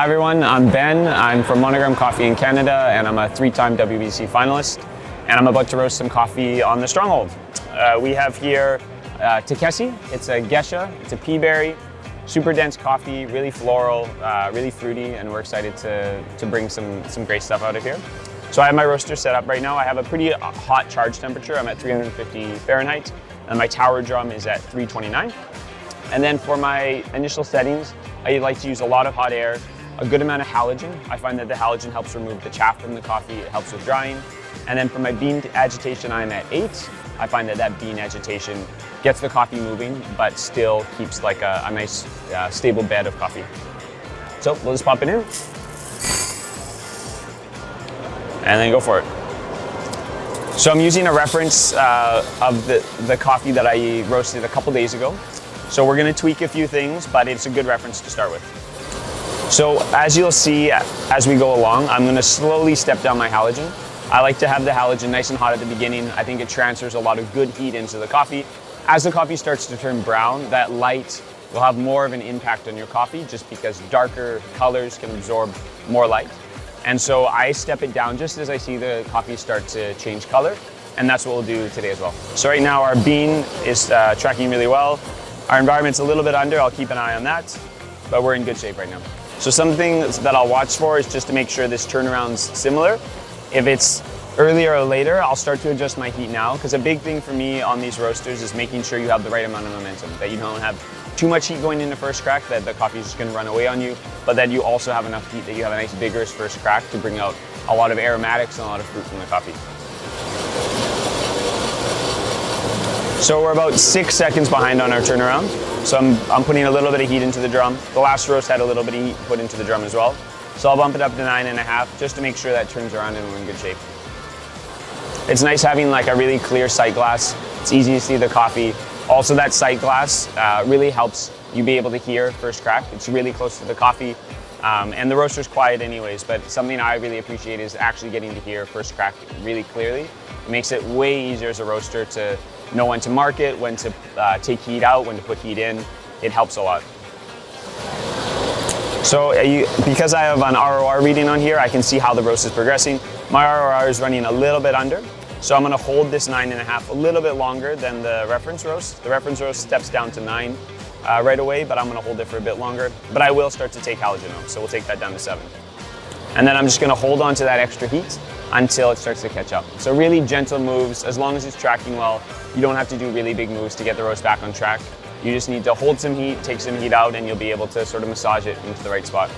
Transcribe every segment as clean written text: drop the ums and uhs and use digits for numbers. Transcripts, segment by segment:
Hi everyone, I'm Ben. I'm from Monogram Coffee in Canada and I'm a 3-time WBC finalist. And I'm about to roast some coffee on the Stronghold. We have here Takeshi. It's a Gesha, it's a pea berry, super dense coffee, really floral, really fruity, and we're excited to bring some great stuff out of here. So I have my roaster set up right now. I have a pretty hot charge temperature. I'm at 350 Fahrenheit and my tower drum is at 329. And then for my initial settings, I like to use a lot of hot air, a good amount of halogen. I find that the halogen helps remove the chaff from the coffee, it helps with drying. And then for my bean agitation, I'm at 8. I find that bean agitation gets the coffee moving, but still keeps like a nice stable bed of coffee. So we'll just pop it in. And then go for it. So I'm using a reference of the coffee that I roasted a couple days ago. So we're gonna tweak a few things, but it's a good reference to start with. So as you'll see as we go along, I'm gonna slowly step down my halogen. I like to have the halogen nice and hot at the beginning. I think it transfers a lot of good heat into the coffee. As the coffee starts to turn brown, that light will have more of an impact on your coffee just because darker colors can absorb more light. And so I step it down just as I see the coffee start to change color, and that's what we'll do today as well. So right now our bean is tracking really well. Our environment's a little bit under, I'll keep an eye on that, but we're in good shape right now. So some things that I'll watch for is just to make sure this turnaround's similar. If it's earlier or later, I'll start to adjust my heat now, because a big thing for me on these roasters is making sure you have the right amount of momentum, that you don't have too much heat going into first crack, that the coffee's just gonna run away on you, but that you also have enough heat that you have a nice vigorous first crack to bring out a lot of aromatics and a lot of fruit from the coffee. So we're about 6 seconds behind on our turnaround. So I'm putting a little bit of heat into the drum. The last roast had a little bit of heat put into the drum as well. So I'll bump it up to 9.5 just to make sure that turns around and we're in good shape. It's nice having like a really clear sight glass. It's easy to see the coffee. Also that sight glass really helps you be able to hear first crack. It's really close to the coffee. And the roaster's quiet anyways, but something I really appreciate is actually getting to hear first crack really clearly. It makes it way easier as a roaster to know when to mark it, when to take heat out, when to put heat in. It helps a lot. So because I have an ROR reading on here, I can see how the roast is progressing. My ROR is running a little bit under, so I'm gonna hold this 9.5 a little bit longer than the reference roast. The reference roast steps down to 9 right away, but I'm gonna hold it for a bit longer. But I will start to take halogen out, so we'll take that down to 7. And then I'm just gonna hold on to that extra heat until it starts to catch up. So really gentle moves, as long as it's tracking well. You don't have to do really big moves to get the roast back on track. You just need to hold some heat, take some heat out, and you'll be able to sort of massage it into the right spot.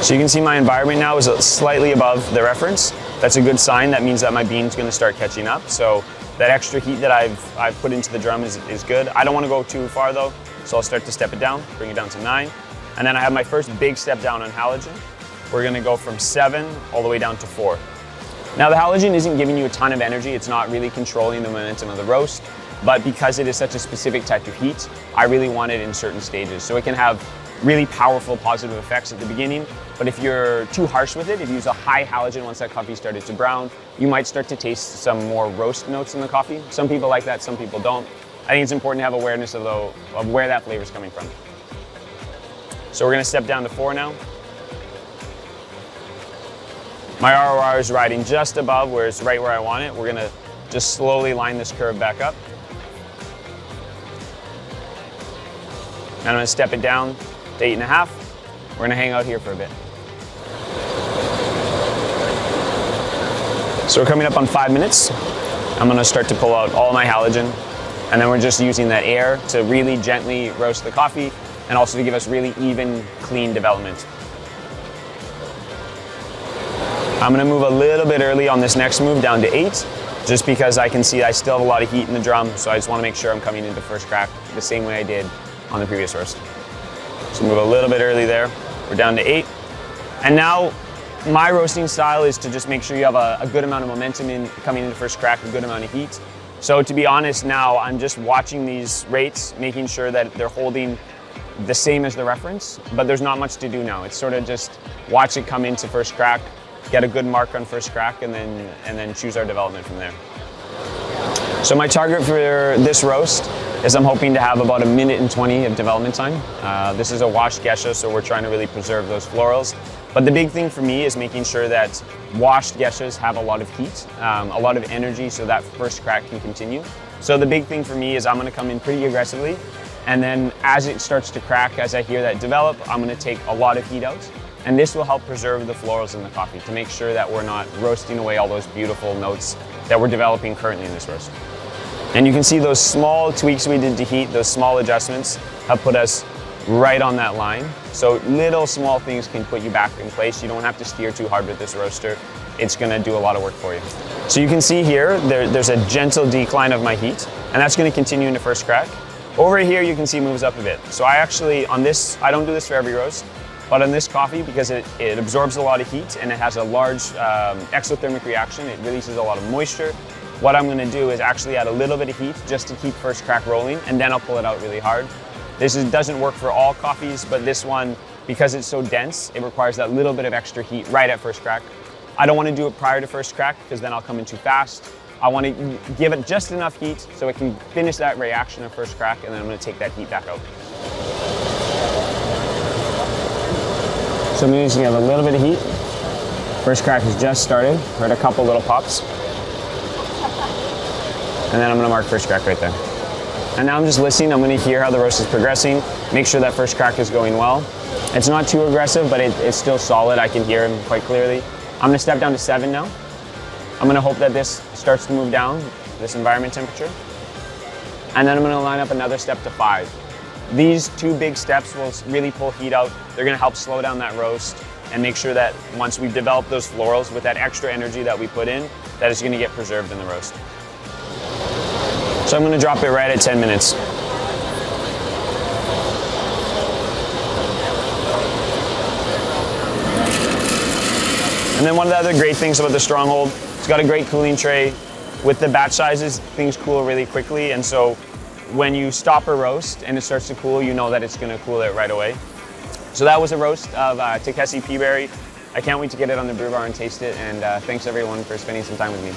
So you can see my environment now is slightly above the reference. That's a good sign. That means that my bean's gonna start catching up. So that extra heat that I've put into the drum is good. I don't wanna go too far though, so I'll start to step it down, bring it down to 9. And then I have my first big step down on halogen. We're gonna go from 7 all the way down to 4. Now the halogen isn't giving you a ton of energy, it's not really controlling the momentum of the roast, but because it is such a specific type of heat, I really want it in certain stages. So it can have really powerful positive effects at the beginning, but if you're too harsh with it, if you use a high halogen once that coffee started to brown, you might start to taste some more roast notes in the coffee. Some people like that, some people don't. I think it's important to have awareness of where that flavor is coming from. So we're gonna step down to 4 now. My ROR is riding just above where it's right where I want it. We're gonna just slowly line this curve back up. And I'm gonna step it down to 8.5. We're gonna hang out here for a bit. So we're coming up on 5 minutes. I'm gonna start to pull out all my halogen, and then we're just using that air to really gently roast the coffee and also to give us really even, clean development. I'm gonna move a little bit early on this next move down to 8, just because I can see I still have a lot of heat in the drum, so I just wanna make sure I'm coming into first crack the same way I did on the previous roast. So move a little bit early there. We're down to 8. And now my roasting style is to just make sure you have a good amount of momentum coming into first crack, a good amount of heat. So to be honest now, I'm just watching these rates, making sure that they're holding the same as the reference, but there's not much to do now. It's sort of just watch it come into first crack, get a good mark on first crack, and then choose our development from there. So my target for this roast is I'm hoping to have about 1:20 of development time. This is a washed geisha, so we're trying to really preserve those florals. But the big thing for me is making sure that washed geishas have a lot of heat, a lot of energy, so that first crack can continue. So the big thing for me is I'm gonna come in pretty aggressively, and then as it starts to crack, as I hear that develop, I'm gonna take a lot of heat out. And this will help preserve the florals in the coffee to make sure that we're not roasting away all those beautiful notes that we're developing currently in this roast. And you can see those small tweaks we did to heat, those small adjustments have put us right on that line. So little small things can put you back in place. You don't have to steer too hard with this roaster. It's gonna do a lot of work for you. So you can see here, there's a gentle decline of my heat, and that's gonna continue into first crack. Over here, you can see moves up a bit. So I actually, on this, I don't do this for every roast, but on this coffee, because it absorbs a lot of heat and it has a large exothermic reaction, it releases a lot of moisture. What I'm gonna do is actually add a little bit of heat just to keep first crack rolling, and then I'll pull it out really hard. This doesn't work for all coffees, but this one, because it's so dense, it requires that little bit of extra heat right at first crack. I don't wanna do it prior to first crack, because then I'll come in too fast. I wanna give it just enough heat so it can finish that reaction of first crack, and then I'm gonna take that heat back out. So I'm just gonna have a little bit of heat. First crack has just started. Heard a couple little pops. And then I'm gonna mark first crack right there. And now I'm just listening. I'm gonna hear how the roast is progressing, make sure that first crack is going well. It's not too aggressive, but it's still solid. I can hear him quite clearly. I'm gonna step down to 7 now. I'm gonna hope that this starts to move down, this environment temperature. And then I'm gonna line up another step to 5. These 2 big steps will really pull heat out. They're gonna help slow down that roast and make sure that once we've developed those florals with that extra energy that we put in, that it's gonna get preserved in the roast. So I'm gonna drop it right at 10 minutes. And then one of the other great things about the Stronghold, it's got a great cooling tray. With the batch sizes, things cool really quickly, and so when you stop a roast and it starts to cool, you know that it's gonna cool it right away. So that was a roast of Takesi Peaberry. I can't wait to get it on the brew bar and taste it, and thanks everyone for spending some time with me.